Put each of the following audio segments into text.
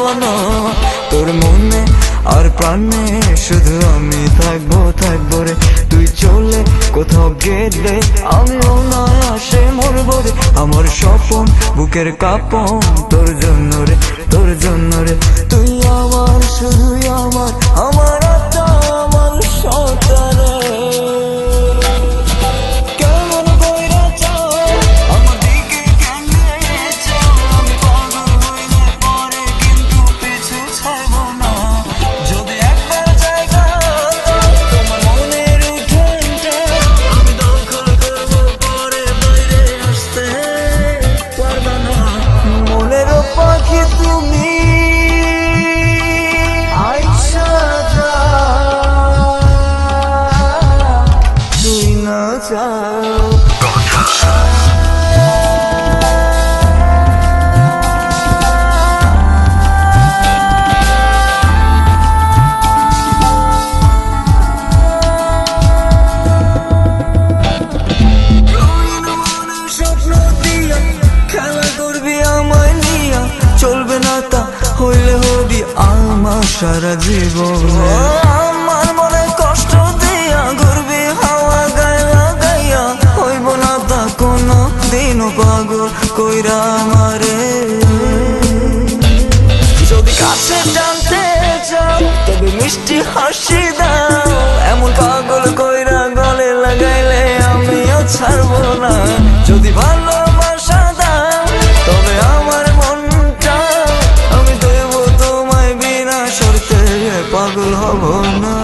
ছাড়বো না। তোর মনে আর প্রাণে শুধু আমি থাকবো থাকবো রে। তুই চলে কোথাও গেলে আমি অনায়াসে মরবো রে। আমার স্বপন বুকের কাঁপন তোর জন্য রে, তোর জন্য রে। তুই আমার শুধুই আমার, আমার আত্মা, আমার সন্তান রে। কেমন কইরা চাও আমার দিকে কেমনে চাও, আমি পাগল হইলে পরে কিন্তু পিছু ছাড়বো না। যদি একবার জায়গা দাও তোমার মনের উঠানটা, আমি দখল করবো পরে বাইরে আসতে পারবা না। মনের পাখি তুমি আইসা যা, তুই না চাও। স্বপ্ন দিয়া খেলা করবি আমায় নিয়া, চলবে না তা হইলে হবি আমার সারা জীবন। আমার মনে কষ্ট দিয়া ঘুরবি হাওয়া গায়া গাইয়া, হইব না তা কোনো দিনও পাগল কইরা আমারে। যদি কাছে জানতে চাও তবে মিষ্টি হাসি দাও, এমন পাগল কইরা গলে লাগাইলে আমিও ছাড়বো না। যদি ভালোবাসা দাও তবে আমার মনটা, আমি দেব তোমায় বিনা শর্তে, পাগল হব না।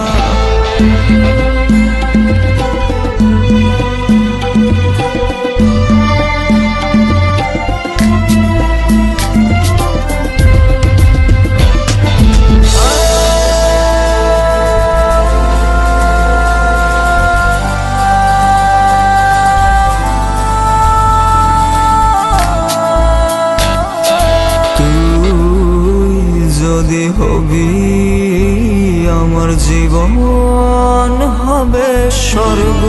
যদি হবি আমার জীবন হবে স্বর্গ,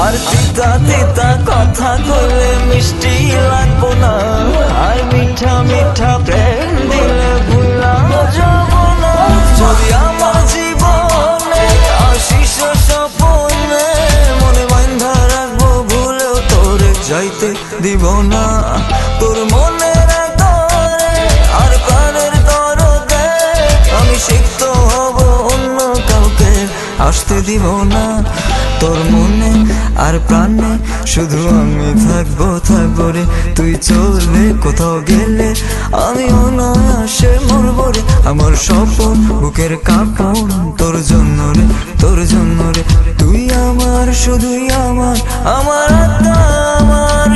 আর তিতা তিতা কথা কইলে মিষ্টি লাগবো না, আর মিঠা মিঠা প্রেম দিলে ভুলা যাব না। যদি আমার জীবনে আসিস স্বপনে, মনে বান্ধা রাখবো ভুলেও তোরে যাইতে দিব না। তোর মনের আর প্রাণের দরদে আমি সিক্ত হব, অন্য কাউকে আসতে দিব না। তোর মনে আর প্রাণে শুধু আমি থাকবো থাকবো রে। তুই চললে কোথাও গেলে আমি অনায়াসে মরবো রে। আমার স্বপন বুকের কাঁপন তোর জন্য রে, তোর জন্য রে। তুই আমার শুধুই আমার, আমার আত্মা, আমার